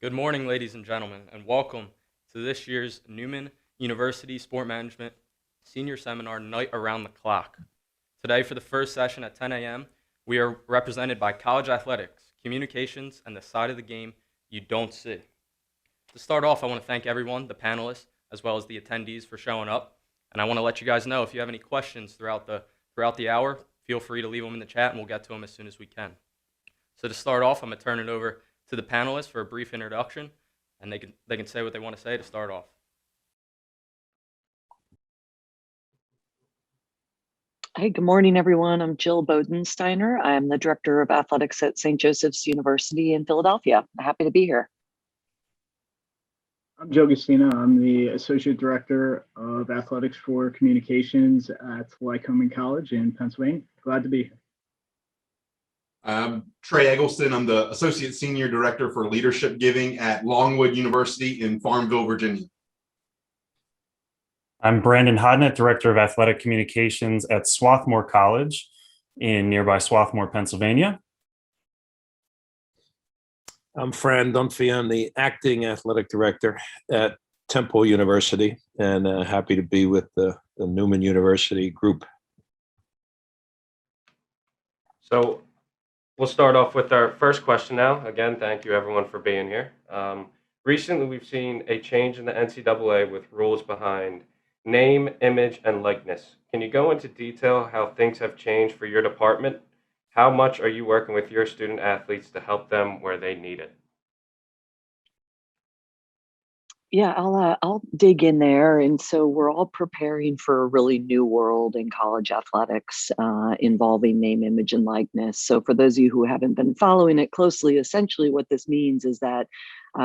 Good morning, ladies and gentlemen, and welcome to this year's Newman University Sport Management Senior Seminar Night Around the Clock. Today, for the first session at 10 a.m., we are represented by college athletics, communications, and the side of the game you don't see. To start off, I want to thank everyone, the panelists, as well as the attendees for showing up. And I want to let you guys know if you have any questions throughout the hour, feel free to leave them in the chat and we'll get to them as soon as we can. So to start off, I'm going to turn it over to the panelists for a brief introduction, and they can say what they want to say to start off. Hey, good morning, everyone. I'm Jill Bodensteiner. I'm the Director of Athletics at St. Joseph's University in Philadelphia. Happy to be here. I'm Joe Guistina. I'm the Associate Director of Athletics for Communications at Lycoming College in Pennsylvania. Glad to be here. I'm Trey Eggleston. I'm the Associate Senior Director for Leadership Giving at Longwood University in Farmville, Virginia. I'm Brandon Hodnett, Director of Athletic Communications at Swarthmore College in nearby Swarthmore, Pennsylvania. I'm Fran Dunphy. I'm the Acting Athletic Director at Temple University and happy to be with the Newman University group. So we'll start off with our first question now. Again, thank you everyone for being here. Recently, we've seen a change in the NCAA with rules behind name, image, and likeness. Can you go into detail how things have changed for your department? How much are you working with your student athletes to help them where they need it? Yeah, I'll dig in there. And so we're all preparing for a really new world in college athletics involving name, image, and likeness. So for those of you who haven't been following it closely, essentially what this means is that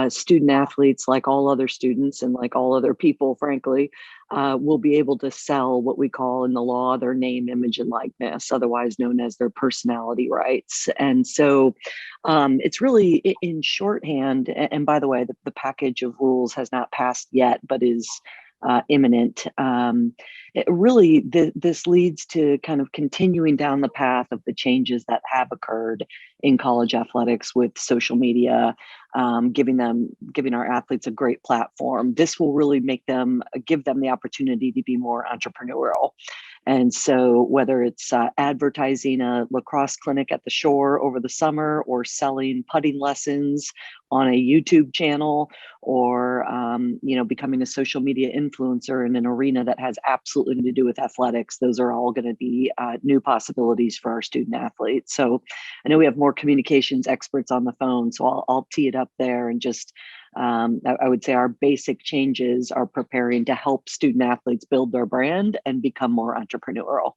student athletes, like all other students and like all other people, frankly, will be able to sell what we call in the law their name, image, and likeness, otherwise known as their personality rights. And so it's really in shorthand, and by the way, the package of rules has not passed yet, but is imminent. This leads to kind of continuing down the path of the changes that have occurred in college athletics with social media, giving our athletes a great platform. This will really give them the opportunity to be more entrepreneurial. And so whether it's advertising a lacrosse clinic at the shore over the summer, or selling putting lessons on a YouTube channel, or becoming a social media influencer in an arena that has absolutely nothing to do with athletics, those are all going to be new possibilities for our student athletes. So I know we have more communications experts on the phone, so I'll tee it up there and just I would say our basic changes are preparing to help student athletes build their brand and become more entrepreneurial.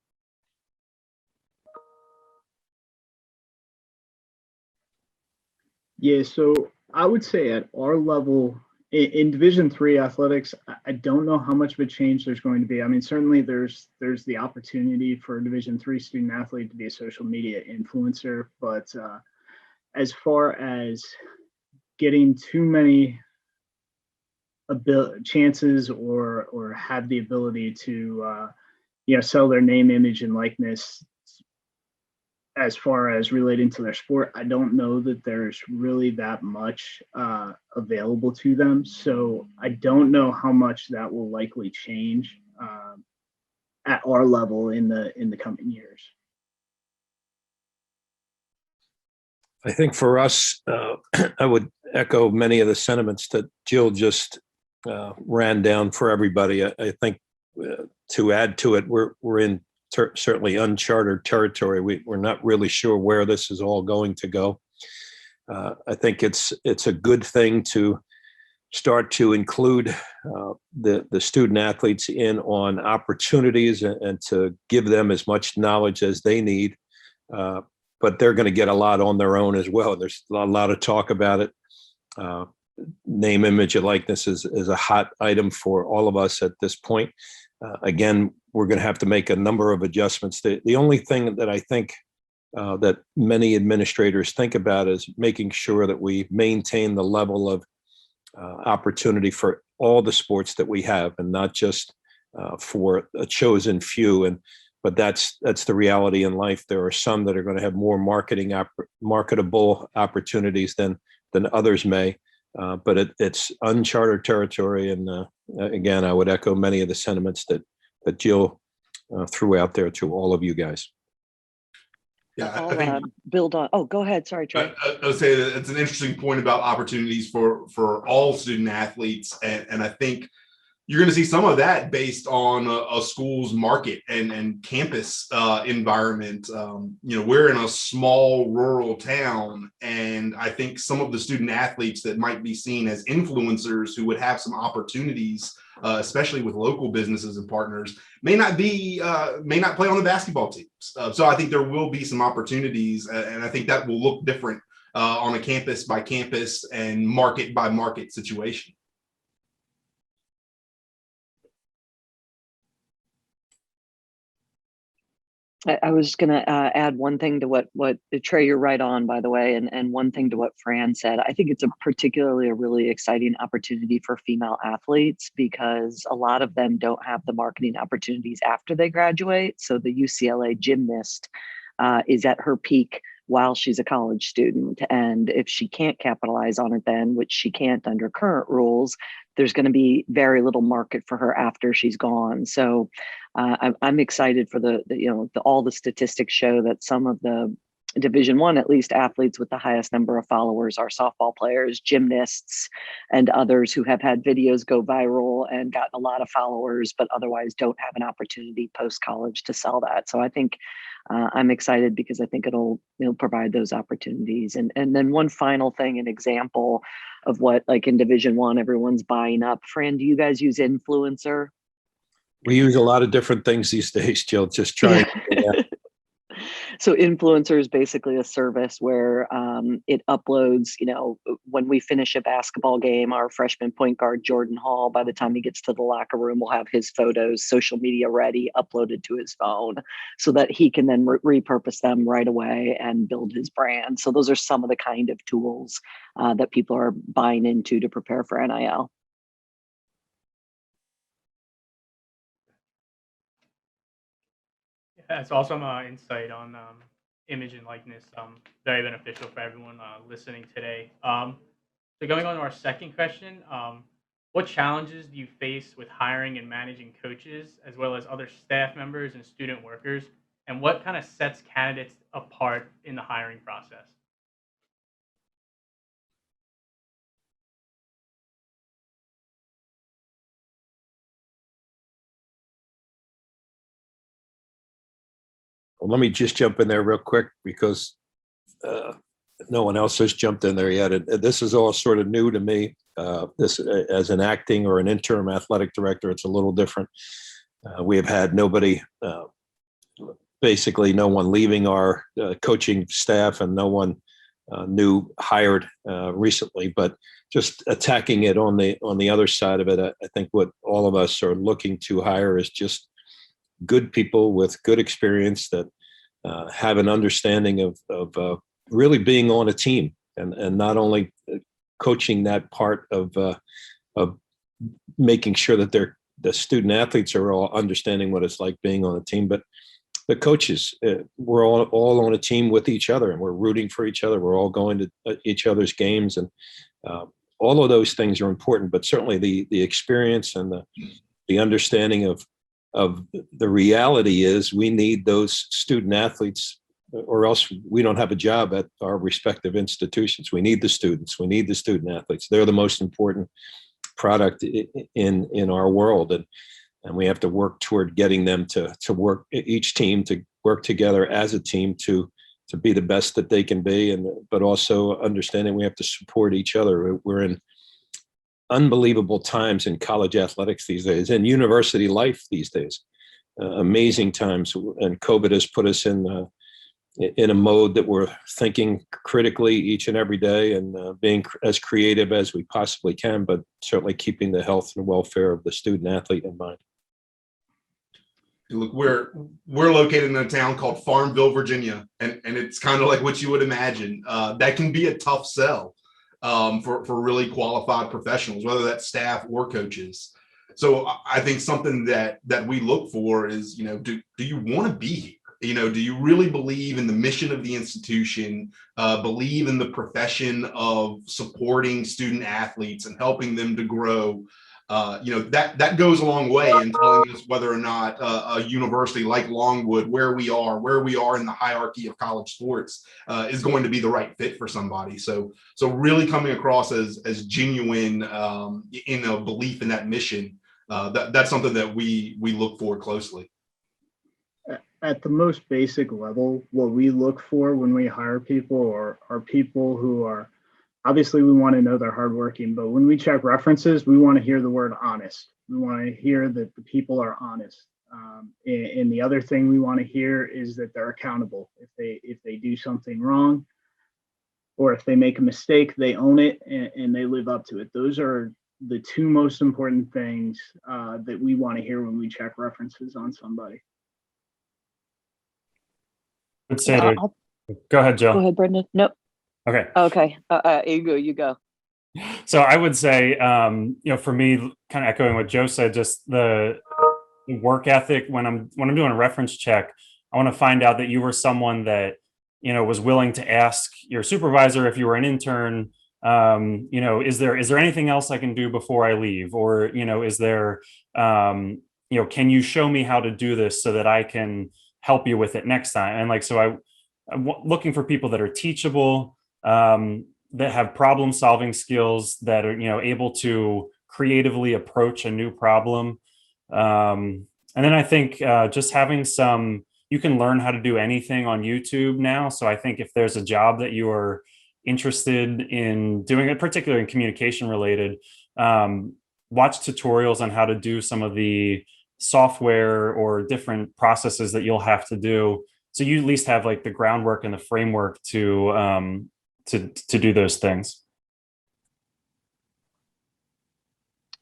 Yeah, so I would say at our level in Division III athletics, I don't know how much of a change there's going to be. I mean, certainly there's the opportunity for a Division III student athlete to be a social media influencer, but as far as getting too many chances or have the ability to sell their name, image, and likeness as far as relating to their sport, I don't know that there's really that much available to them. So I don't know how much that will likely change at our level in the coming years. I think for us, I would echo many of the sentiments that Jill just ran down for everybody. I think to add to it, we're in certainly uncharted territory. We're not really sure where this is all going to go. I think it's a good thing to start to include the student athletes in on opportunities and to give them as much knowledge as they need. But they're going to get a lot on their own as well. There's a lot of talk about it. Name, image, and likeness is a hot item for all of us at this point. Again, we're going to have to make a number of adjustments. The only thing that I think that many administrators think about is making sure that we maintain the level of opportunity for all the sports that we have, and not just for a chosen few. But that's the reality in life. There are some that are going to have more marketable opportunities than others may. but it's uncharted territory. And again, I would echo many of the sentiments that Jill threw out there to all of you guys. Yeah, I I'll think build on. Oh, go ahead. Sorry, Trey. I would say that it's an interesting point about opportunities for all student athletes, and I think you're going to see some of that based on a school's market and campus environment. We're in a small rural town, and I think some of the student athletes that might be seen as influencers who would have some opportunities, especially with local businesses and partners, may not play on the basketball teams. So I think there will be some opportunities, and I think that will look different on a campus by campus and market by market situation. I was going to add one thing to what Trey, you're right on, by the way, and one thing to what Fran said. I think it's a really exciting opportunity for female athletes because a lot of them don't have the marketing opportunities after they graduate. So the UCLA gymnast is at her peak while she's a college student. And if she can't capitalize on it then, which she can't under current rules, there's going to be very little market for her after she's gone. So I'm excited for all the statistics show that some of the Division I, at least, athletes with the highest number of followers are softball players, gymnasts, and others who have had videos go viral and gotten a lot of followers, but otherwise don't have an opportunity post-college to sell that. So I think I'm excited because I think it'll provide those opportunities. And then one final thing, an example of what, like in Division I, everyone's buying up. Fran, do you guys use influencer? We use a lot of different things these days, Jill, just trying. Yeah. So influencer is basically a service where it uploads, when we finish a basketball game, our freshman point guard, Jordan Hall, by the time he gets to the locker room, will have his photos, social media ready, uploaded to his phone so that he can then repurpose them right away and build his brand. So those are some of the kind of tools that people are buying into to prepare for NIL. That's awesome insight on image and likeness. Very beneficial for everyone listening today. So going on to our second question, what challenges do you face with hiring and managing coaches, as well as other staff members and student workers? And what kind of sets candidates apart in the hiring process? Well, let me just jump in there real quick because no one else has jumped in there yet. This is all sort of new to me. This, as an acting or an interim athletic director, it's a little different. We have had nobody, basically no one leaving our coaching staff and no one new hired recently, but just attacking it on the other side of it. I think what all of us are looking to hire is just good people with good experience that have an understanding of really being on a team and not only coaching that part of making sure that the student athletes are all understanding what it's like being on a team, but the coaches, we're all on a team with each other and we're rooting for each other. We're all going to each other's games, and all of those things are important, but certainly the experience and the understanding of the reality is we need those student athletes, or else we don't have a job at our respective institutions. We need the students. We need the student athletes. They're the most important product in our world, and we have to work toward getting them to work, each team to work together as a team to be the best that they can be, but also understanding we have to support each other. We're in unbelievable times in college athletics these days, and university life these days. Amazing times, and COVID has put us in a mode that we're thinking critically each and every day and being as creative as we possibly can, but certainly keeping the health and welfare of the student athlete in mind. Look, we're located in a town called Farmville, Virginia, and it's kind of like what you would imagine. That can be a tough sell for really qualified professionals, whether that's staff or coaches. So I think something that we look for is, do you want to be here? You know, do you really believe in the mission of the institution, believe in the profession of supporting student athletes and helping them to grow? You know, that goes a long way in telling us whether or not a university like Longwood, where we are in the hierarchy of college sports, is going to be the right fit for somebody. So really coming across as genuine in a belief in that mission, that's something that we look for closely. At the most basic level, what we look for when we hire people are people who are, obviously we want to know they're hardworking, but when we check references, we want to hear the word honest. We want to hear that the people are honest. And the other thing we want to hear is that they're accountable. If they do something wrong, or if they make a mistake, they own it and they live up to it. Those are the two most important things that we want to hear when we check references on somebody. Would say to, go ahead, Jill. Go ahead, Brendan. Nope. Okay. Okay. You go. So I would say, you know, for me, kind of echoing what Joe said, just the work ethic. When I'm doing a reference check, I want to find out that you were someone that, you know, was willing to ask your supervisor if you were an intern. You know, is there anything else I can do before I leave, or you know, is there, you know, can you show me how to do this so that I can help you with it next time? And like, so I'm looking for people that are teachable, that have problem solving skills, that are, you know, able to creatively approach a new problem. And then I think just having you can learn how to do anything on YouTube now. So I think if there's a job that you are interested in doing, it particularly in communication related, watch tutorials on how to do some of the software or different processes that you'll have to do, so you at least have like the groundwork and the framework to do those things.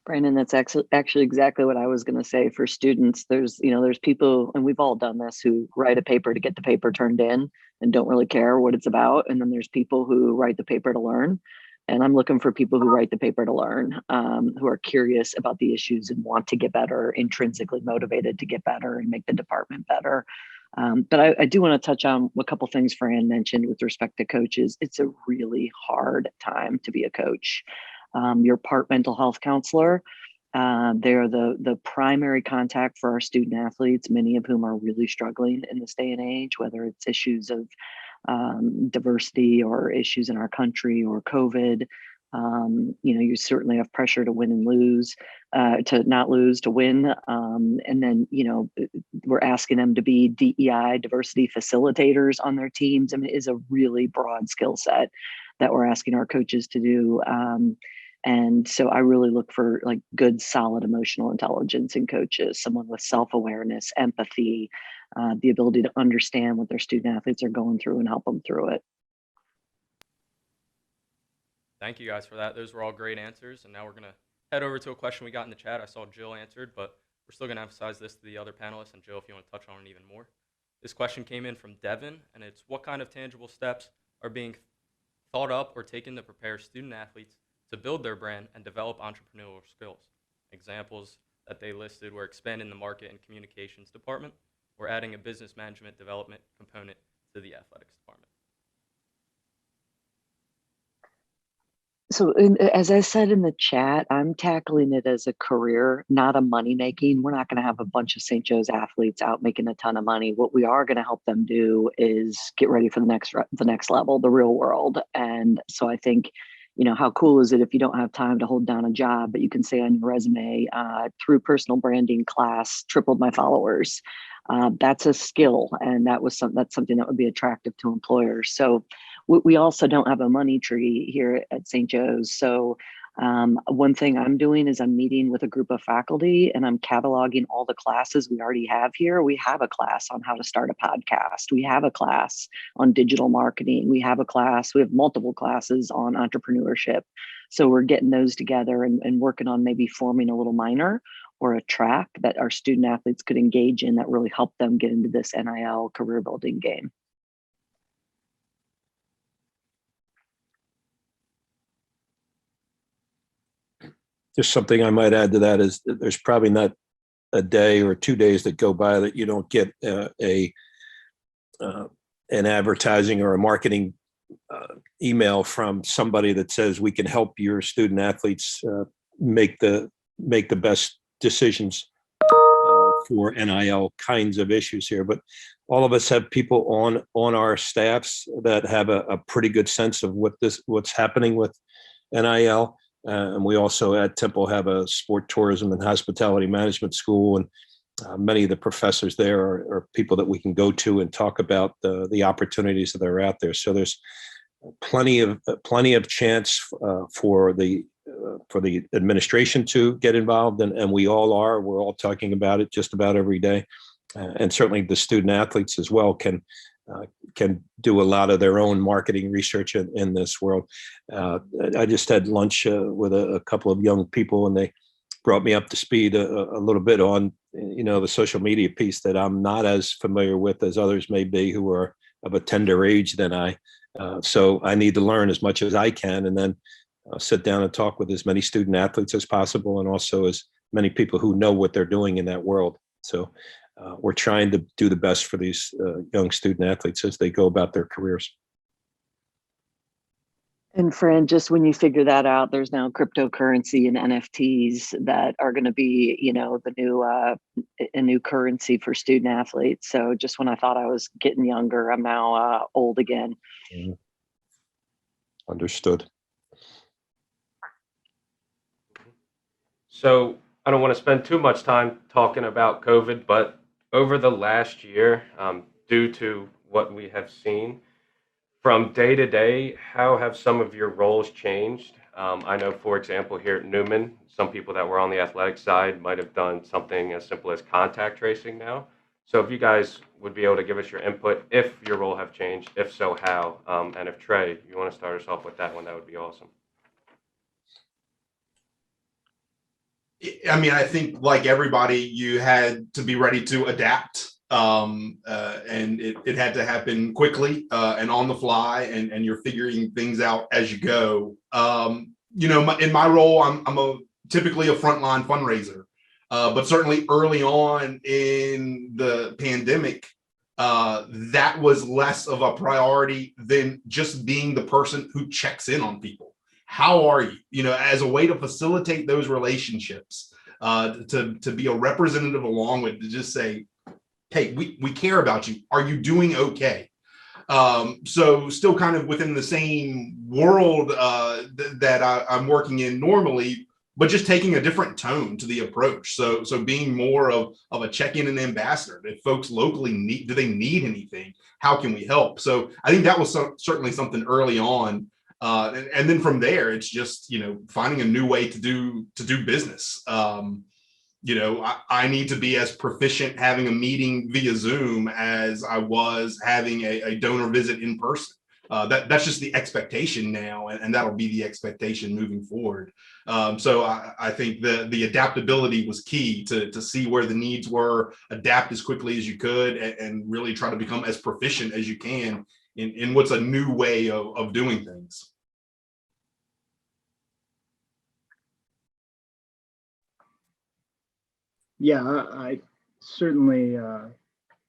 Brandon, that's actually exactly what I was going to say. For students, there's people, and we've all done this, who write a paper to get the paper turned in and don't really care what it's about. And then there's people who write the paper to learn. And I'm looking for people who write the paper to learn, who are curious about the issues and want to get better, intrinsically motivated to get better and make the department better. But I do want to touch on a couple things Fran mentioned with respect to coaches. It's a really hard time to be a coach. You're part mental health counselor. They're the primary contact for our student athletes, many of whom are really struggling in this day and age, whether it's issues of diversity or issues in our country or COVID. You know, you certainly have pressure to win and lose, to not lose, to win. And then, you know, we're asking them to be DEI, diversity facilitators on their teams. I mean, it is a really broad skill set that we're asking our coaches to do. And so I really look for like good, solid emotional intelligence in coaches, someone with self-awareness, empathy, the ability to understand what their student athletes are going through and help them through it. Thank you guys for that. Those were all great answers. And now we're going to head over to a question we got in the chat. I saw Jill answered, but we're still going to emphasize this to the other panelists. And Jill, if you want to touch on it even more. This question came in from Devin, and it's, what kind of tangible steps are being thought up or taken to prepare student athletes to build their brand and develop entrepreneurial skills? Examples that they listed were expanding the market and communications department or adding a business management development component to the athletics department. So as I said in the chat, I'm tackling it as a career, not a money making. We're not going to have a bunch of St. Joe's athletes out making a ton of money. What we are going to help them do is get ready for the next level, the real world. And so I think, you know, how cool is it if you don't have time to hold down a job, but you can say on your resume, through personal branding class, tripled my followers. That's a skill, and that's something that would be attractive to employers. So we also don't have a money tree here at St. Joe's. So one thing I'm doing is I'm meeting with a group of faculty and I'm cataloging all the classes we already have here. We have a class on how to start a podcast. We have a class on digital marketing. We have multiple classes on entrepreneurship. So we're getting those together and working on maybe forming a little minor or a track that our student athletes could engage in that really help them get into this NIL career building game. Just something I might add to that is that there's probably not a day or 2 days that go by that you don't get a an advertising or a marketing email from somebody that says we can help your student athletes make the best decisions for NIL kinds of issues here. But all of us have people on our staffs that have a pretty good sense of what's happening with NIL. And we also at Temple have a sport tourism and hospitality management school, and many of the professors there are people that we can go to and talk about the opportunities that are out there. So there's plenty of chance for the administration to get involved, and we all are. We're all talking about it just about every day, and certainly the student athletes as well can do a lot of their own marketing research in this world. I just had lunch with a couple of young people, and they brought me up to speed a little bit on the social media piece that I'm not as familiar with as others may be who are of a tender age than I. So I need to learn as much as I can, and then sit down and talk with as many student athletes as possible, and also as many people who know what they're doing in that world. So we're trying to do the best for these young student athletes as they go about their careers. And Fran, just when you figure that out, there's now cryptocurrency and NFTs that are going to be, the new a new currency for student athletes. So just when I thought I was getting younger, I'm now old again. Understood. So I don't want to spend too much time talking about COVID, but over the last year, due to what we have seen, from day to day, how have some of your roles changed? I know, for example, here at Newman, some people that were on the athletic side might have done something as simple as contact tracing now. So if you guys would be able to give us your input, if your role have changed, if so, how? And if Trey, you want to start us off with that one, that would be awesome. I mean, I think like everybody, you had to be ready to adapt. And it had to happen quickly and on the fly, and you're figuring things out as you go. In my role, I'm typically a frontline fundraiser, but certainly early on in the pandemic, that was less of a priority than just being the person who checks in on people. How are you? As a way to facilitate those relationships, to be a representative of Longwood, to just say, hey, we care about you. Are you doing okay? So still kind of within the same world that I'm working in normally, but just taking a different tone to the approach. So being more of a check-in and ambassador. If folks locally do they need anything? How can we help? So I think that was certainly something early on. And then from there, it's just, finding a new way to do business. I need to be as proficient having a meeting via Zoom as I was having a donor visit in person. That's just the expectation now, and that'll be the expectation moving forward. So I think the adaptability was key to see where the needs were, adapt as quickly as you could, and really try to become as proficient as you can in what's a new way of doing things. Yeah, I certainly, a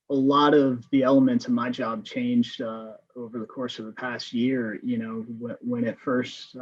lot of the elements of my job changed over the course of the past year. When it first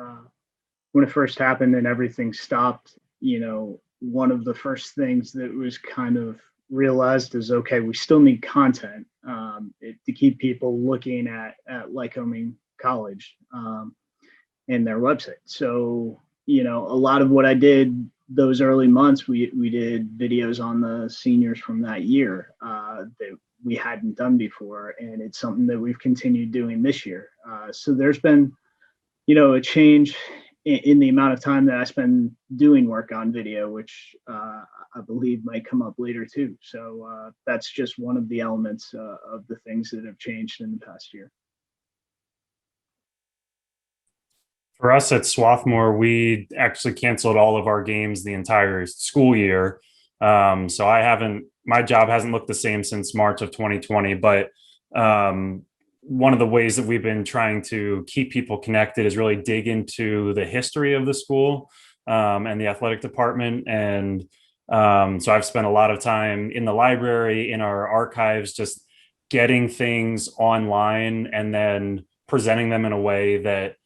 happened and everything stopped, one of the first things that was kind of realized is, okay, we still need content to keep people looking at Lycoming College and their website. So, a lot of what I did those early months, we did videos on the seniors from that year that we hadn't done before, and it's something that we've continued doing this year. So there's been, a change in the amount of time that I spend doing work on video, which I believe might come up later too. So that's just one of the elements of the things that have changed in the past year. For us at Swarthmore, we actually canceled all of our games the entire school year. So my job hasn't looked the same since March of 2020, but one of the ways that we've been trying to keep people connected is really dig into the history of the school and the athletic department. And so I've spent a lot of time in the library, in our archives, just getting things online and then presenting them in a way that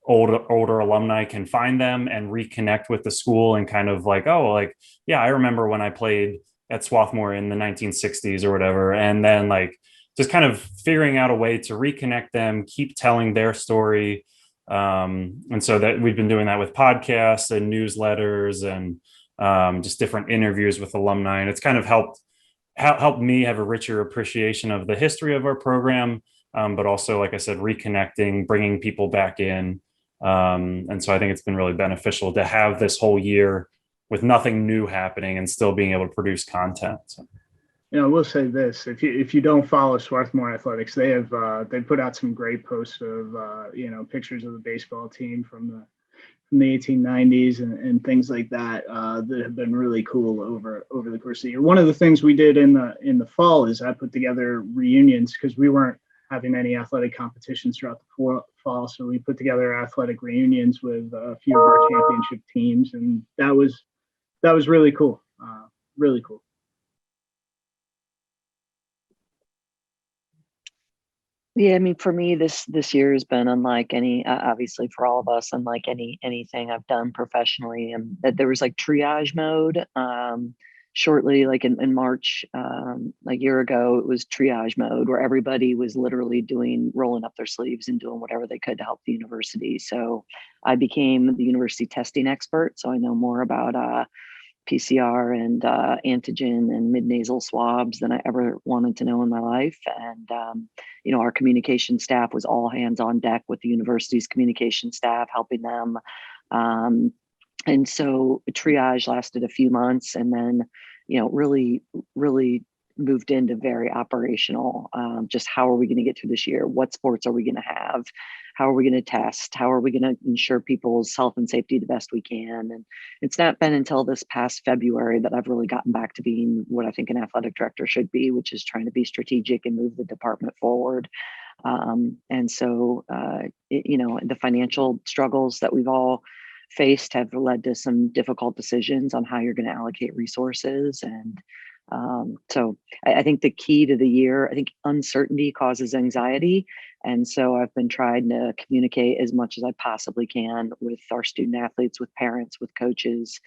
older alumni can find them and reconnect with the school and kind of like, oh, like, yeah, I remember when I played at Swarthmore in the 1960s or whatever. And then like just kind of figuring out a way to reconnect them, keep telling their story. And so that we've been doing that with podcasts and newsletters and just different interviews with alumni. And it's kind of helped me have a richer appreciation of the history of our program, but also, like I said, reconnecting, bringing people back in. And so I think it's been really beneficial to have this whole year with nothing new happening and still being able to produce content. So. I will say this: if you don't follow Swarthmore athletics, they put out some great posts of pictures of the baseball team from the 1890s and things like that that have been really cool over the course of the year. One of the things we did in the fall is I put together reunions because we weren't having any athletic competitions throughout the fall, so we put together athletic reunions with a few of our championship teams, and that was really cool, really cool. Yeah, I mean, for me, this year has been unlike any, obviously for all of us, unlike anything I've done professionally. And that there was like triage mode. Shortly, like in March, a year ago, it was triage mode where everybody was literally rolling up their sleeves and doing whatever they could to help the university. So I became the university testing expert. So I know more about PCR and antigen and mid-nasal swabs than I ever wanted to know in my life. And, our communication staff was all hands on deck with the university's communication staff, helping them. And so triage lasted a few months and then, really, really moved into very operational. Just how are we going to get through this year? What sports are we going to have? How are we going to test? How are we going to ensure people's health and safety the best we can? And it's not been until this past February that I've really gotten back to being what I think an athletic director should be, which is trying to be strategic and move the department forward. And so, the financial struggles that we've all faced have led to some difficult decisions on how you're going to allocate resources. And so I think the key to the year, I think uncertainty causes anxiety. And so I've been trying to communicate as much as I possibly can with our student athletes, with parents, with coaches,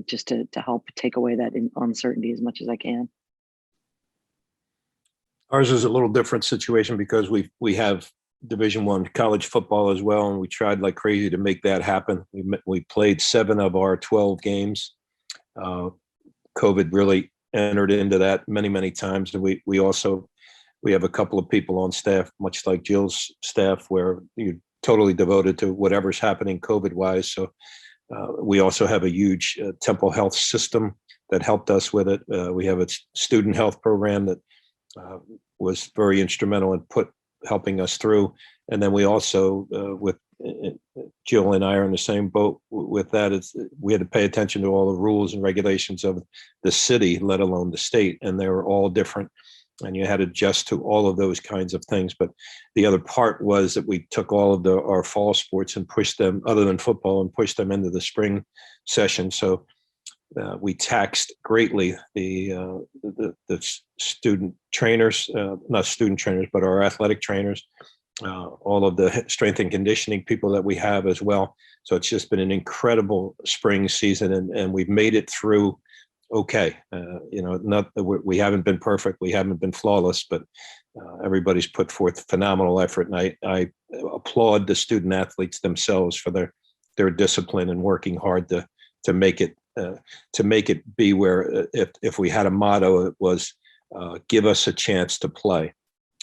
just to help take away that uncertainty as much as I can. Ours is a little different situation because we have Division I college football as well, and we tried like crazy to make that happen. We played 7 of our 12 games. COVID really entered into that many times, and we have a couple of people on staff, much like Jill's staff, where you're totally devoted to whatever's happening COVID-wise. So we also have a huge Temple Health system that helped us with it. We have a student health program that was very instrumental in helping us through. And then we also, with Jill and I are in the same boat with that. We had to pay attention to all the rules and regulations of the city, let alone the state, and they were all different. And you had to adjust to all of those kinds of things. But the other part was that we took all of our fall sports and pushed them, other than football, and pushed them into the spring session. So we taxed greatly the student trainers, not student trainers, but our athletic trainers, all of the strength and conditioning people that we have as well. So it's just been an incredible spring season, and we've made it through okay. We haven't been perfect, we haven't been flawless, but everybody's put forth phenomenal effort, and I applaud the student athletes themselves for their discipline and working hard to make it be where if we had a motto, it was give us a chance to play.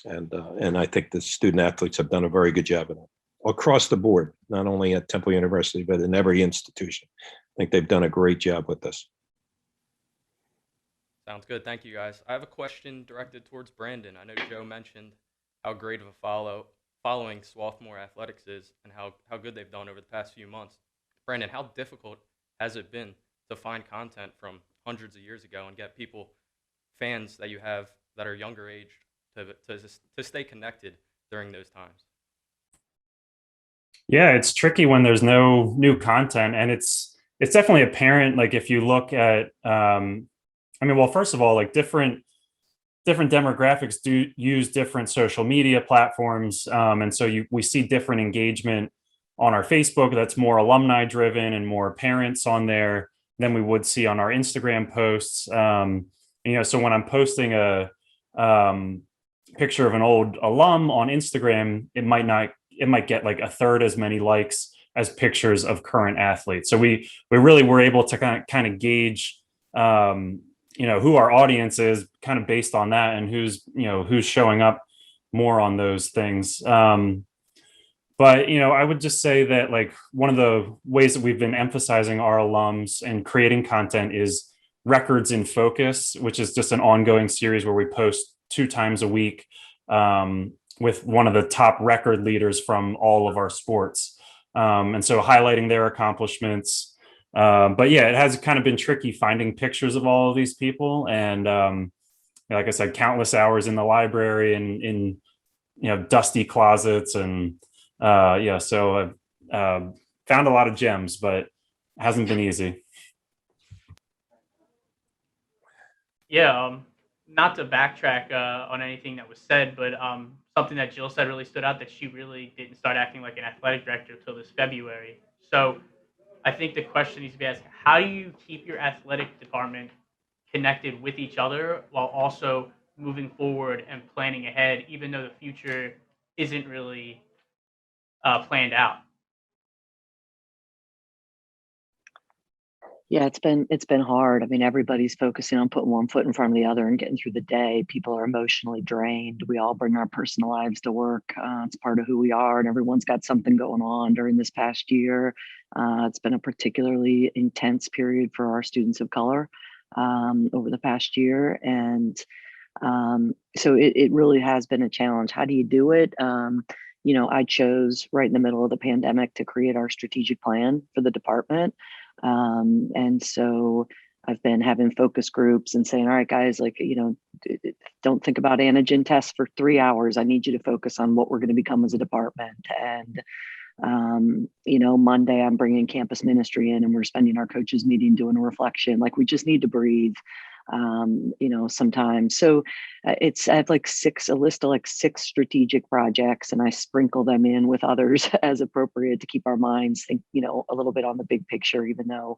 And I think the student athletes have done a very good job of that across the board, not only at Temple University, but in every institution. I think they've done a great job with this. Sounds good. Thank you, guys. I have a question directed towards Brandon. I know Joe mentioned how great of a following Swarthmore athletics is and how good they've done over the past few months. Brandon, how difficult has it been to find content from hundreds of years ago and get fans that you have that are younger age to stay connected during those times? Yeah, it's tricky when there's no new content, and it's definitely apparent. Like if you look at, well, first of all, like different different demographics do use different social media platforms. And so we see different engagement on our Facebook that's more alumni driven and more parents on there than we would see on our Instagram posts. So when I'm posting a picture of an old alum on Instagram, it might get like a third as many likes as pictures of current athletes. So we really were able to kind of gauge who our audience is kind of based on that, and who's showing up more on those things. But I would just say that like one of the ways that we've been emphasizing our alums and creating content is Records in Focus, which is just an ongoing series where we post 2 times a week with one of the top record leaders from all of our sports. And so highlighting their accomplishments. But yeah, it has kind of been tricky finding pictures of all of these people. And like I said, countless hours in the library and in dusty closets. And so I've found a lot of gems, but it hasn't been easy. Yeah, not to backtrack on anything that was said, but something that Jill said really stood out, that she really didn't start acting like an athletic director until this February. So I think the question needs to be asked, how do you keep your athletic department connected with each other while also moving forward and planning ahead, even though the future isn't really planned out? Yeah, it's been hard. I mean, everybody's focusing on putting one foot in front of the other and getting through the day. People are emotionally drained. We all bring our personal lives to work. It's part of who we are, and everyone's got something going on during this past year. It's been a particularly intense period for our students of color over the past year, and so it really has been a challenge. How do you do it? I chose right in the middle of the pandemic to create our strategic plan for the department. And so I've been having focus groups and saying, all right, guys, don't think about antigen tests for 3 hours. I need you to focus on what we're going to become as a department. And, Monday I'm bringing campus ministry in, and we're spending our coaches meeting doing a reflection. Like, we just need to breathe, sometimes. So I have a list of 6 strategic projects, and I sprinkle them in with others as appropriate to keep our minds think, a little bit on the big picture, even though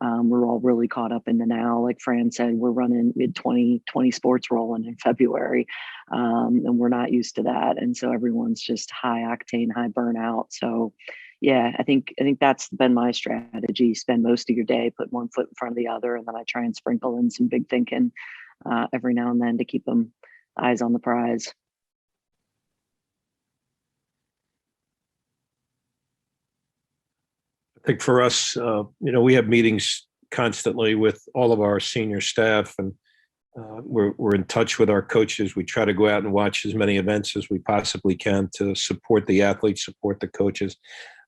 we're all really caught up in the now. Like Fran said, we're running mid 20 sports rolling in February, and we're not used to that. And so everyone's just high octane, high burnout. So yeah, I think that's been my strategy. Spend most of your day, put one foot in front of the other, and then I try and sprinkle in some big thinking every now and then to keep them eyes on the prize. I think for us, we have meetings constantly with all of our senior staff, and we're in touch with our coaches. We try to go out and watch as many events as we possibly can to support the athletes, support the coaches.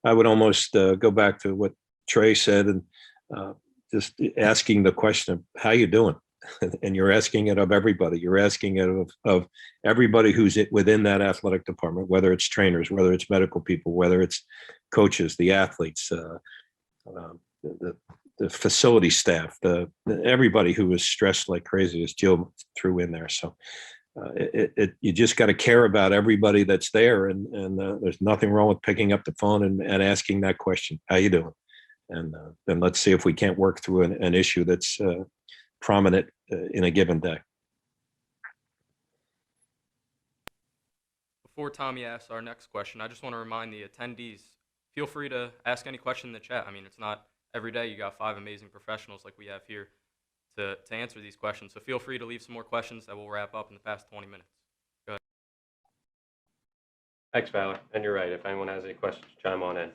I would almost go back to what Trey said, and just asking the question of how you doing, and you're asking it of everybody. You're asking it of everybody who's within that athletic department, whether it's trainers, whether it's medical people, whether it's coaches, the athletes, the facility staff, everybody who is stressed like crazy, as Jill threw in there. So you just got to care about everybody that's there, and there's nothing wrong with picking up the phone and asking that question, how you doing? And then let's see if we can't work through an issue that's prominent in a given day. Before Tommy asks our next question, I just want to remind the attendees, feel free to ask any question in the chat. I mean, it's not every day you got 5 amazing professionals like we have here to answer these questions. So feel free to leave some more questions that we'll wrap up in the past 20 minutes. Go ahead. Thanks, Valor. And you're right. If anyone has any questions, chime on in.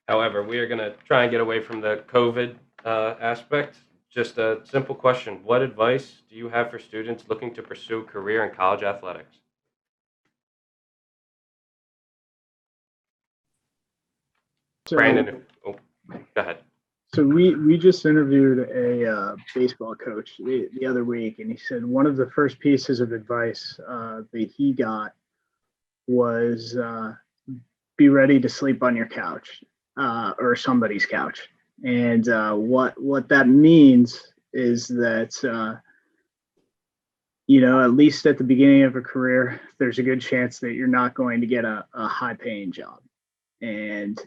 However, we are going to try and get away from the COVID aspect. Just a simple question. What advice do you have for students looking to pursue a career in college athletics? So, Brandon, go ahead. So we just interviewed a baseball coach the other week, and he said one of the first pieces of advice that he got was be ready to sleep on your couch or somebody's couch. And what that means is that at least at the beginning of a career, there's a good chance that you're not going to get a high paying job. And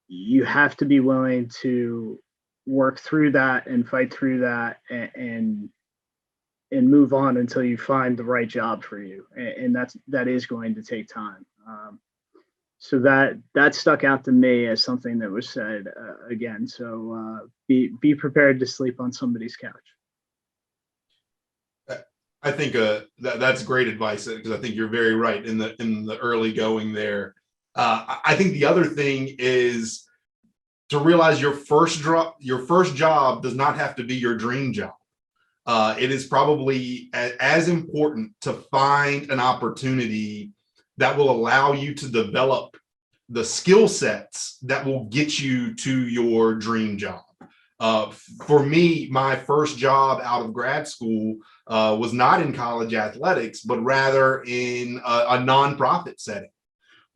you have to be willing to work through that and fight through that and move on until you find the right job for you. And that is going to take time. So that stuck out to me as something that was said again. So be prepared to sleep on somebody's couch. I think that's great advice, because I think you're very right in the early going there. I think the other thing is to realize your first job does not have to be your dream job. It is probably as important to find an opportunity that will allow you to develop the skill sets that will get you to your dream job. For me, my first job out of grad school was not in college athletics, but rather in a nonprofit setting.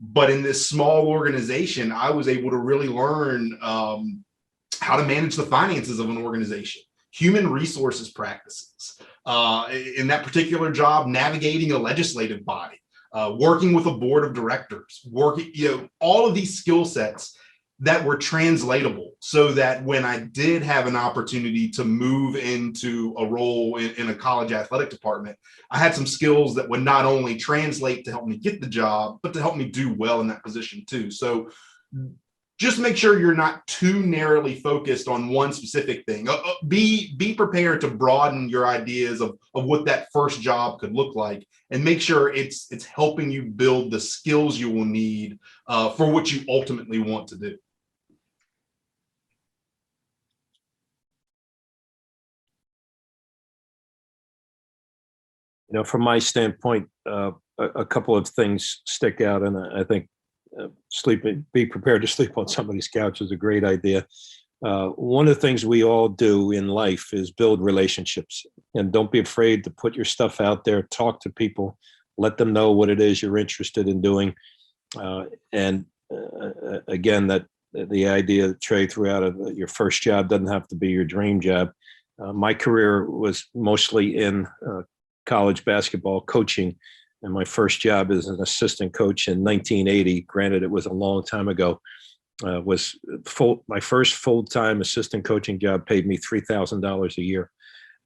But in this small organization, I was able to really learn how to manage the finances of an organization, human resources practices. In that particular job, navigating a legislative body, working with a board of directors, all of these skill sets that were translatable, so that when I did have an opportunity to move into a role in a college athletic department, I had some skills that would not only translate to help me get the job, but to help me do well in that position too. So just make sure you're not too narrowly focused on one specific thing. Be prepared to broaden your ideas of what that first job could look like, and make sure it's helping you build the skills you will need for what you ultimately want to do. From my standpoint, a couple of things stick out, and I think be prepared to sleep on somebody's couch is a great idea. One of the things we all do in life is build relationships, and don't be afraid to put your stuff out there, talk to people, let them know what it is you're interested in doing. And again, that the idea that Trey threw out of your first job doesn't have to be your dream job. My career was mostly in college basketball coaching, and my first job as an assistant coach in 1980, granted it was a long time ago, was my first full-time assistant coaching job paid me $3,000 a year,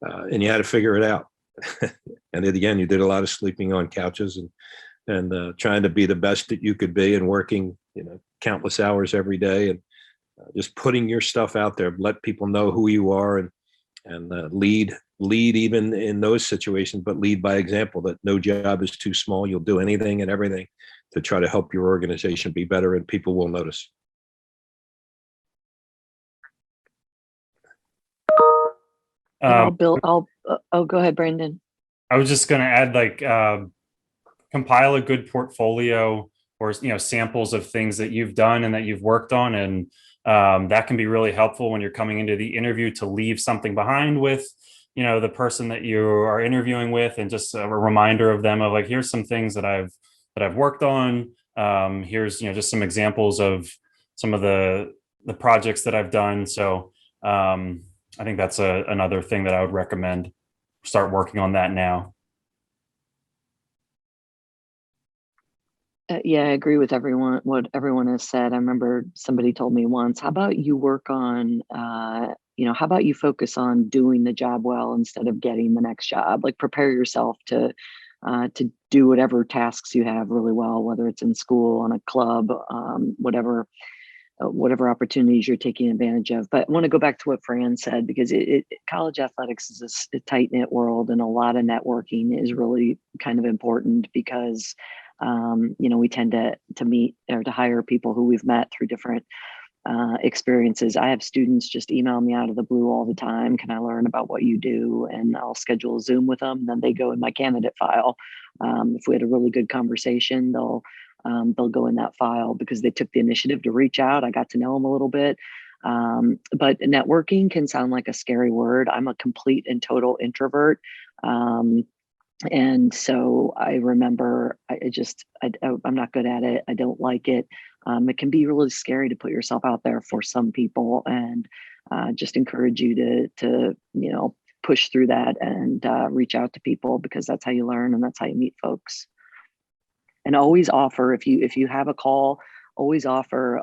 and you had to figure it out. And then again, you did a lot of sleeping on couches and trying to be the best that you could be, and working countless hours every day, and just putting your stuff out there, let people know who you are, and lead even in those situations, but lead by example, that no job is too small. You'll do anything and everything to try to help your organization be better, and people will notice. I'll go ahead, Brandon. I was just going to add, compile a good portfolio, or samples of things that you've done and that you've worked on, and that can be really helpful when you're coming into the interview, to leave something behind with the person that you are interviewing with, and just a reminder of them of, like, here's some things that I've worked on. Here's just some examples of some of the projects that I've done. So I think that's another thing that I would recommend. Start working on that now. Yeah, I agree with what everyone has said. I remember somebody told me once, how about you work on, how about you focus on doing the job well instead of getting the next job? Like, prepare yourself to do whatever tasks you have really well, whether it's in school, on a club, whatever opportunities you're taking advantage of. But I want to go back to what Fran said, because college athletics is a tight-knit world, and a lot of networking is really kind of important, because we tend to meet or to hire people who we've met through different experiences. I have students just email me out of the blue all the time. Can I learn about what you do? And I'll schedule a Zoom with them. Then they go in my candidate file. If we had a really good conversation, they'll go in that file because they took the initiative to reach out. I got to know them a little bit. But networking can sound like a scary word. I'm a complete and total introvert. And so I remember I'm not good at it. I don't like it. It can be really scary to put yourself out there for some people, and just encourage you to push through that and reach out to people, because that's how you learn and that's how you meet folks. And always offer, if you have a call, always offer,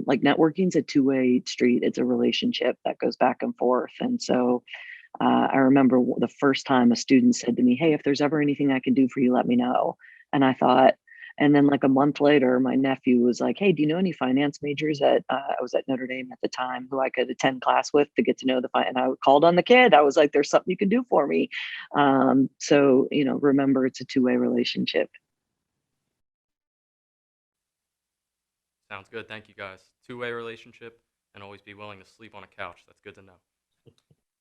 like, networking's a two-way street. It's a relationship that goes back and forth. And so I remember the first time a student said to me, "Hey, if there's ever anything I can do for you, let me know." And I thought, and then like a month later, my nephew was like, "Hey, do you know any finance majors at," I was at Notre Dame at the time, "who I could attend class with to get to know the and I called on the kid. I was like, "There's something you can do for me." So, remember, it's a two-way relationship. Sounds good. Thank you, guys. Two-way relationship, and always be willing to sleep on a couch. That's good to know.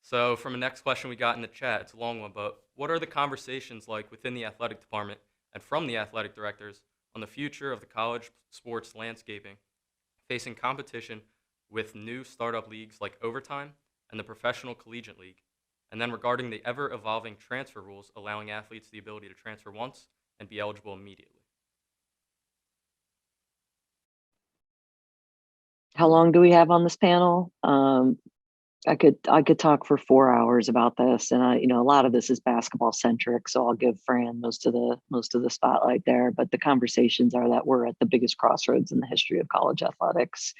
So from the next question we got in the chat, it's a long one, but what are the conversations like within the athletic department and from the athletic directors on the future of the college sports landscaping, facing competition with new startup leagues like Overtime and the Professional Collegiate League? And then regarding the ever-evolving transfer rules allowing athletes the ability to transfer once and be eligible immediately. How long do we have on this panel? I could talk for 4 hours about this, and a lot of this is basketball centric, so I'll give Fran most of the spotlight there. But the conversations are that we're at the biggest crossroads in the history of college athletics.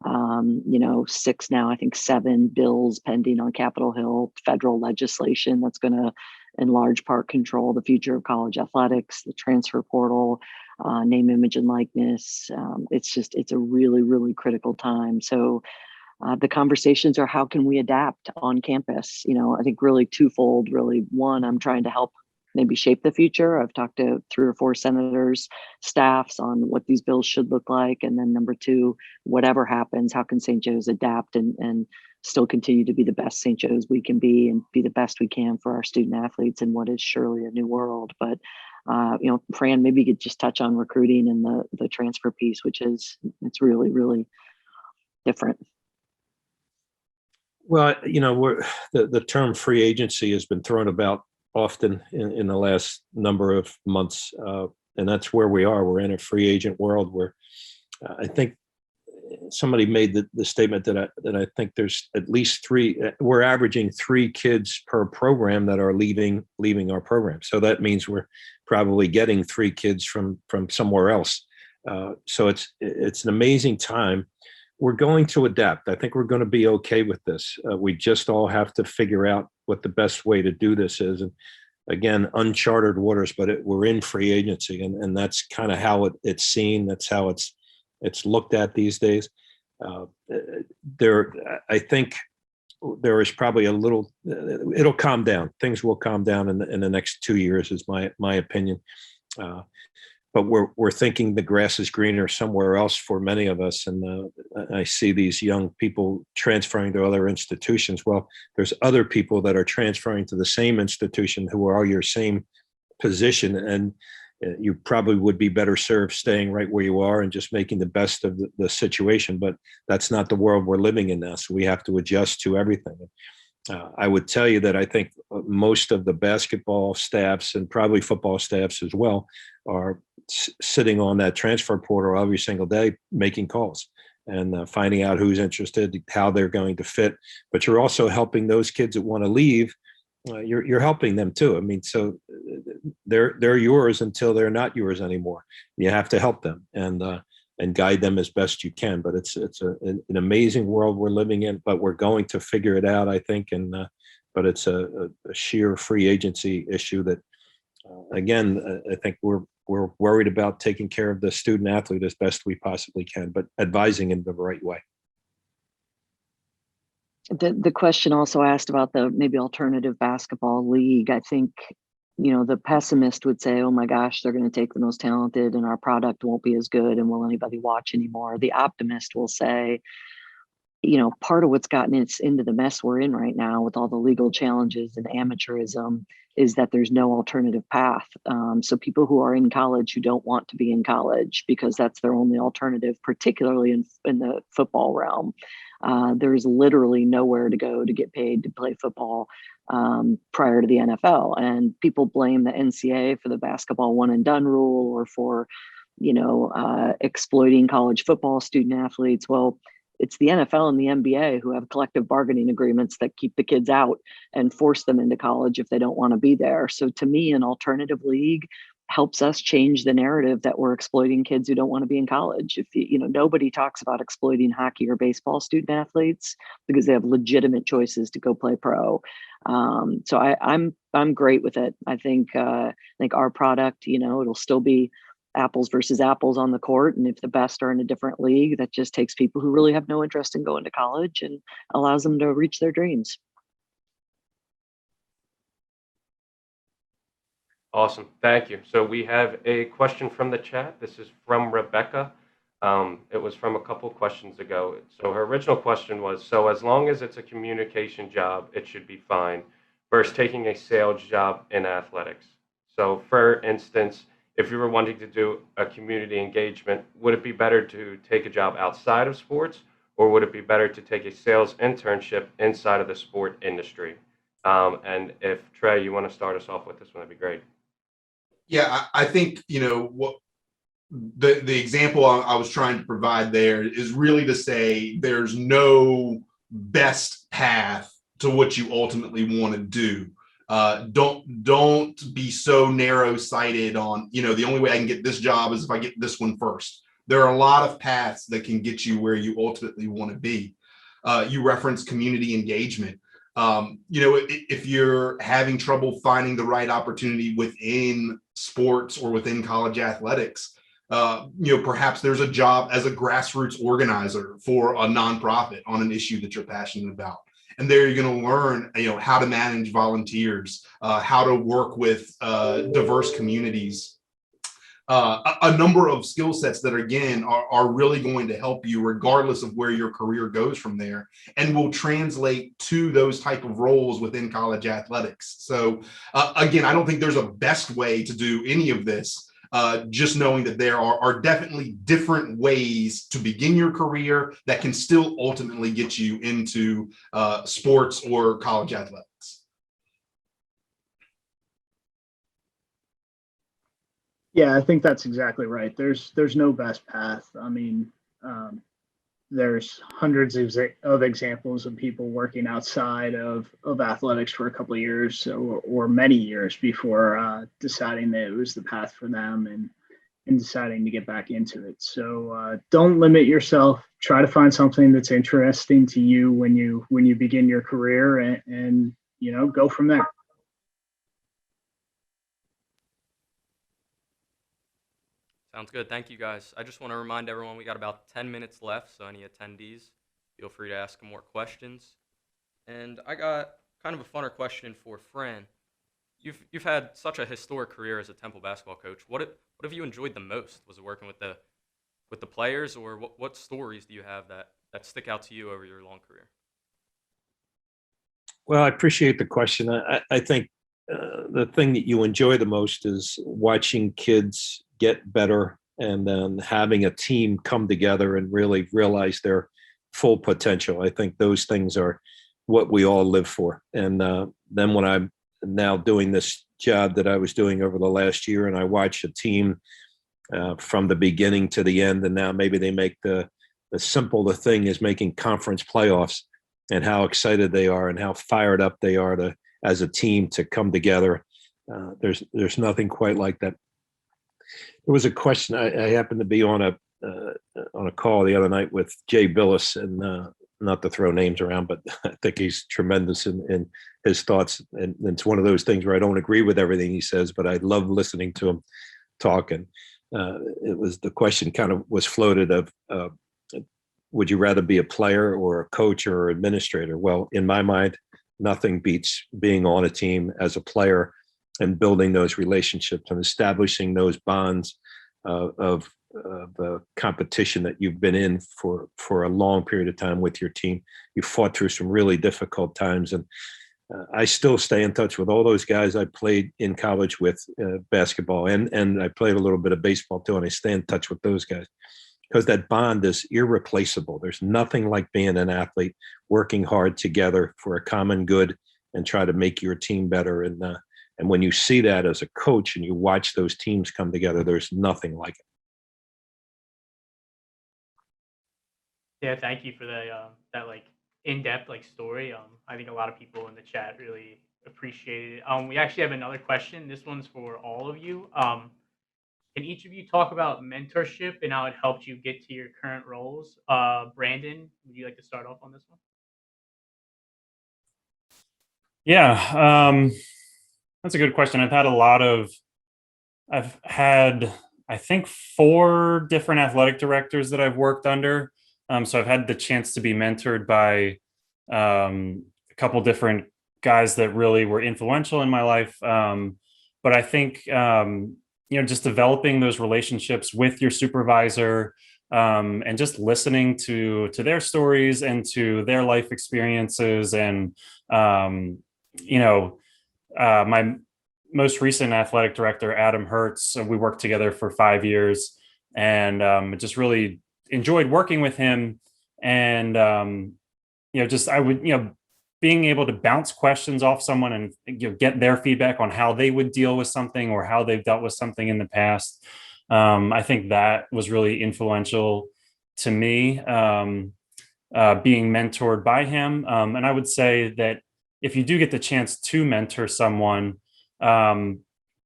6 now, I think 7 bills pending on Capitol Hill, federal legislation that's going to, in large part, control the future of college athletics, the transfer portal, name, image, and likeness. It's a really, really critical time. So the conversations are, how can we adapt on campus? I think really twofold. Really, one, I'm trying to help maybe shape the future. I've talked to 3 or 4 senators, staffs on what these bills should look like. And then number 2, whatever happens, how can St. Joe's adapt and still continue to be the best St. Joe's we can be, and be the best we can for our student athletes in what is surely a new world. But Fran, maybe you could just touch on recruiting and the transfer piece, which it's really, really different. Well, the term free agency has been thrown about often in the last number of months, and that's where we are. We're in a free agent world where I think somebody made the statement that I think there's at least 3. We're averaging 3 kids per program that are leaving our program. So that means we're probably getting 3 kids from somewhere else. So it's an amazing time. We're going to adapt. I think we're going to be okay with this. We just all have to figure out what the best way to do this is. And again, uncharted waters, but we're in free agency, and that's kind of how it's seen. That's how it's looked at these days. I think there is probably a little. It'll calm down. Things will calm down in the next 2 years, is my opinion. But we're thinking the grass is greener somewhere else for many of us. And I see these young people transferring to other institutions. Well, there's other people that are transferring to the same institution who are your same position. And you probably would be better served staying right where you are and just making the best of the situation. But that's not the world we're living in now. So we have to adjust to everything. I would tell you that I think most of the basketball staffs, and probably football staffs as well, are sitting on that transfer portal every single day, making calls and finding out who's interested, how they're going to fit. But you're also helping those kids that want to leave. You're helping them too. I mean, so they're yours until they're not yours anymore. You have to help them and guide them as best you can. But it's an amazing world we're living in. But we're going to figure it out, I think. But it's a sheer free agency issue that, again, I think we're worried about taking care of the student athlete as best we possibly can, but advising in the right way. The question also asked about the maybe alternative basketball league. I think, the pessimist would say, oh my gosh, they're going to take the most talented and our product won't be as good and will anybody watch anymore? The optimist will say, part of what's gotten us into the mess we're in right now with all the legal challenges and amateurism is that there's no alternative path. So people who are in college who don't want to be in college because that's their only alternative, particularly in the football realm, there's literally nowhere to go to get paid to play football prior to the NFL. And people blame the NCAA for the basketball one and done rule or for, exploiting college football student athletes. Well, it's the NFL and the NBA who have collective bargaining agreements that keep the kids out and force them into college if they don't want to be there. So to me, an alternative league helps us change the narrative that we're exploiting kids who don't want to be in college. If nobody talks about exploiting hockey or baseball student athletes because they have legitimate choices to go play pro. So I'm great with it. I think our product, it'll still be apples versus apples on the court. And if the best are in a different league, that just takes people who really have no interest in going to college and allows them to reach their dreams. Awesome. Thank you. So we have a question from the chat. This is from Rebecca. It was from a couple questions ago. So her original question was, so as long as it's a communication job, it should be fine versus taking a sales job in athletics. So for instance, if you were wanting to do a community engagement, would it be better to take a job outside of sports, or would it be better to take a sales internship inside of the sport industry? And if Trey, you want to start us off with this one, that'd be great. Yeah, I think, what the example I was trying to provide there is really to say there's no best path to what you ultimately want to do. Don't be so narrow-sighted on, the only way I can get this job is if I get this one first. There are a lot of paths that can get you where you ultimately want to be. You referenced community engagement. If you're having trouble finding the right opportunity within sports or within college athletics, perhaps there's a job as a grassroots organizer for a nonprofit on an issue that you're passionate about. And there you're going to learn, how to manage volunteers, how to work with diverse communities. A number of skill sets that, again, are really going to help you regardless of where your career goes from there, and will translate to those type of roles within college athletics. So again, I don't think there's a best way to do any of this. Just knowing that there are definitely different ways to begin your career that can still ultimately get you into sports or college athletics. Yeah, I think that's exactly right. There's no best path. I mean, there's hundreds of examples of people working outside of athletics for a couple of years or many years before deciding that it was the path for them and deciding to get back into it. So don't limit yourself. Try to find something that's interesting to you when you begin your career, and go from there. Sounds good. Thank you, guys. I just want to remind everyone we got about 10 minutes left, so any attendees, feel free to ask more questions. And I got kind of a funner question for Fran. You've had such a historic career as a Temple basketball coach. What have you enjoyed the most? Was it working with the players, or what stories do you have that stick out to you over your long career? Well, I appreciate the question. I think the thing that you enjoy the most is watching kids get better, and then having a team come together and really realize their full potential. I think those things are what we all live for. And then when I'm now doing this job that I was doing over the last year, and I watch a team from the beginning to the end, and now maybe they make the thing is making conference playoffs, and how excited they are and how fired up they are as a team to come together. There's nothing quite like that. There was a question. I happened to be on a call the other night with Jay Billis, and not to throw names around, but I think he's tremendous in his thoughts. And it's one of those things where I don't agree with everything he says, but I love listening to him talk. And it was the question kind of was floated of, would you rather be a player or a coach or administrator? Well, in my mind, nothing beats being on a team as a player and building those relationships and establishing those bonds of the competition that you've been in for a long period of time with your team. You fought through some really difficult times, and I still stay in touch with all those guys I played in college with, basketball, and I played a little bit of baseball too, and I stay in touch with those guys because that bond is irreplaceable. There's nothing like being an athlete, working hard together for a common good and try to make your team better. And when you see that as a coach and you watch those teams come together, there's nothing like it. Yeah, thank you for that like in-depth like story. I think a lot of people in the chat really appreciate it. We actually have another question. This one's for all of you. Can each of you talk about mentorship and how it helped you get to your current roles? Brandon, would you like to start off on this one? Yeah, that's a good question. I've had, I think, 4 different athletic directors that I've worked under. So I've had the chance to be mentored by a couple different guys that really were influential in my life. But I think, just developing those relationships with your supervisor, and just listening to their stories and to their life experiences, and my most recent athletic director, Adam Hertz, we worked together for 5 years, and just really enjoyed working with him. And being able to bounce questions off someone and get their feedback on how they would deal with something or how they've dealt with something in the past. I think that was really influential to me, being mentored by him. And I would say that if you do get the chance to mentor someone,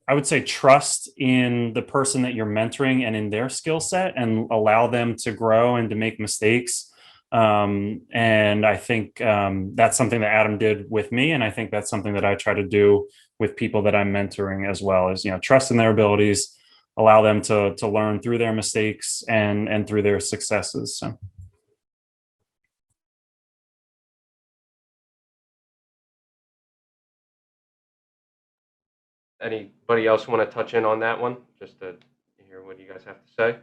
I would say trust in the person that you're mentoring and in their skill set, and allow them to grow and to make mistakes. And I think that's something that Adam did with me, and I think that's something that I try to do with people that I'm mentoring as well. Is trust in their abilities, allow them to learn through their mistakes and through their successes. So. Anybody else want to touch in on that one, just to hear what you guys have to say?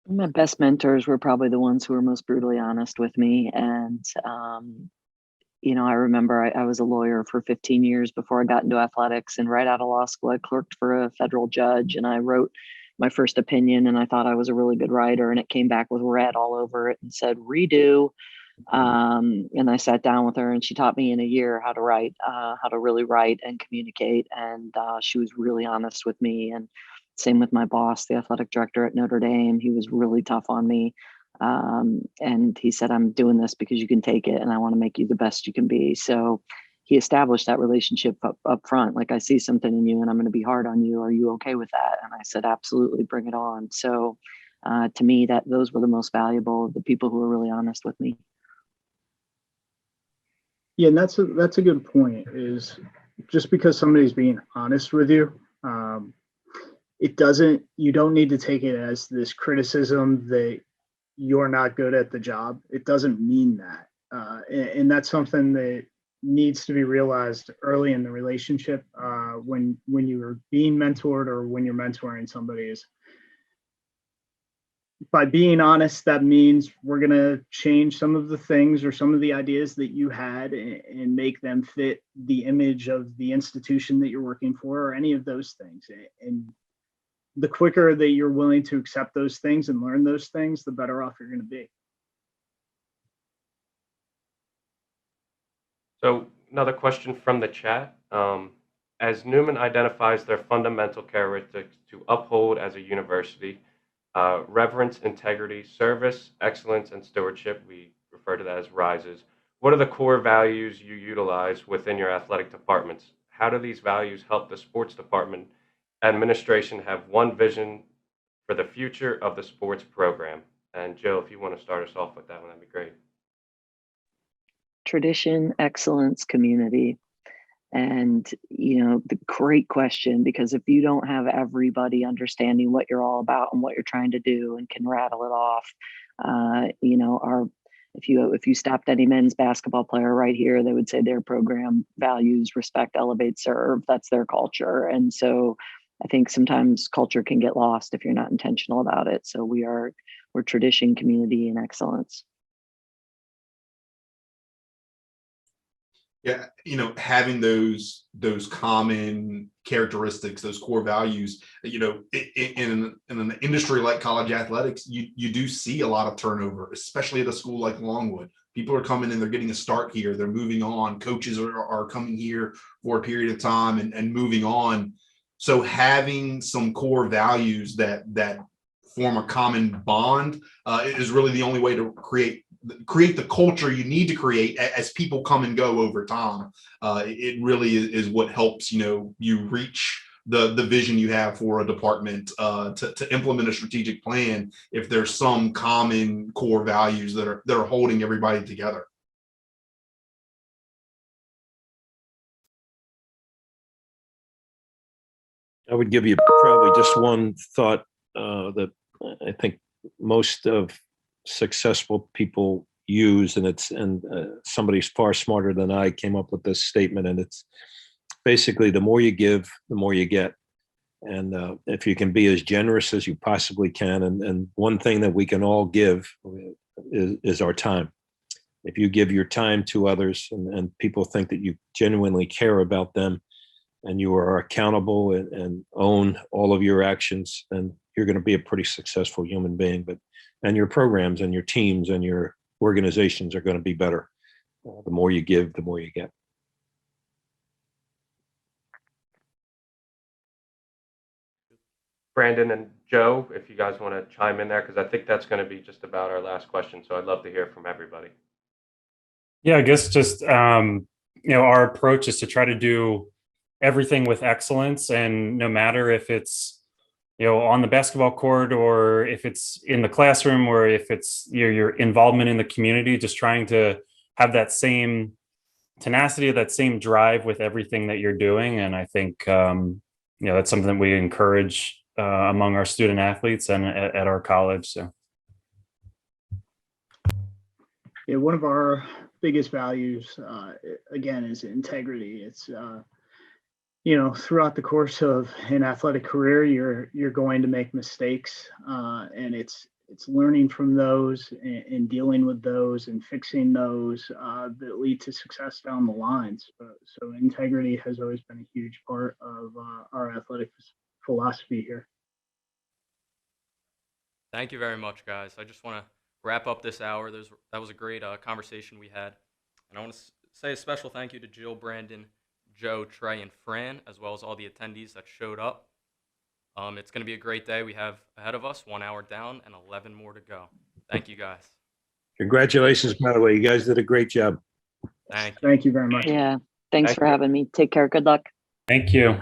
My best mentors were probably the ones who were most brutally honest with me. And, I remember I was a lawyer for 15 years before I got into athletics, and right out of law school, I clerked for a federal judge, and I wrote my first opinion, and I thought I was a really good writer, and it came back with red all over it and said, redo. And I sat down with her, and she taught me in a year how to write, how to really write and communicate. And she was really honest with me. And same with my boss, the athletic director at Notre Dame. He was really tough on me. And he said, I'm doing this because you can take it, and I want to make you the best you can be. So he established that relationship up front. Like, I see something in you and I'm going to be hard on you. Are you okay with that? And I said, absolutely, bring it on. So to me, those were the most valuable, the people who were really honest with me. Yeah, and that's a good point. Is just because somebody's being honest with you, you don't need to take it as this criticism that you're not good at the job. It doesn't mean that, and that's something that needs to be realized early in the relationship, when you're being mentored or when you're mentoring somebody. Is by being honest, that means we're going to change some of the things or some of the ideas that you had and make them fit the image of the institution that you're working for, or any of those things. And the quicker that you're willing to accept those things and learn those things, the better off you're going to be. So another question from the chat. As Newman identifies their fundamental characteristics to uphold as a university, reverence, integrity, service, excellence, and stewardship, we refer to that as RISES. What are the core values you utilize within your athletic departments? How do these values help the sports department administration have one vision for the future of the sports program? And Joe, if you want to start us off with that one, that'd be great. Tradition, excellence, community. And, the great question, because if you don't have everybody understanding what you're all about and what you're trying to do and can rattle it off, if you stopped any men's basketball player right here, they would say their program values respect, elevate, serve. That's their culture. And so I think sometimes culture can get lost if you're not intentional about it. So we're tradition, community, and excellence. Yeah, having those common characteristics, those core values, in an industry like college athletics, you do see a lot of turnover, especially at a school like Longwood. People are coming in, they're getting a start here, they're moving on. Coaches are coming here for a period of time and moving on. So having some core values that form a common bond is really the only way to create the culture you need to create as people come and go over time. It really is what helps, you reach the vision you have for a department to implement a strategic plan if there's some common core values that are holding everybody together. I would give you probably just one thought that I think most of successful people use, and somebody's far smarter than I came up with this statement, and it's basically the more you give, the more you get. And if you can be as generous as you possibly can, and one thing that we can all give is our time. If you give your time to others and people think that you genuinely care about them, and you are accountable and own all of your actions, then you're going to be a pretty successful human being. And your programs and your teams and your organizations are going to be better. The more you give, the more you get. Brandon and Joe, if you guys want to chime in there, because I think that's going to be just about our last question. So I'd love to hear from everybody. Yeah, I guess just our approach is to try to do everything with excellence, and no matter if it's on the basketball court or if it's in the classroom or if it's your involvement in the community, just trying to have that same tenacity, that same drive with everything that you're doing. And I think that's something that we encourage among our student athletes and at our college. So yeah, one of our biggest values again is integrity. It's throughout the course of an athletic career, you're going to make mistakes, and it's learning from those and dealing with those and fixing those that lead to success down the lines. So integrity has always been a huge part of our athletic philosophy here. Thank you very much, guys. I just want to wrap up this hour. That was a great conversation we had. And I want to say a special thank you to Jill, Brandon, Joe, Trey, and Fran, as well as all the attendees that showed up. It's going to be a great day we have ahead of us, 1 hour down and 11 more to go. Thank you, guys. Congratulations, by the way. You guys did a great job. Thank you. Thank you very much. Yeah. Thanks Thank for you. having me. Take care. Good luck. thank you.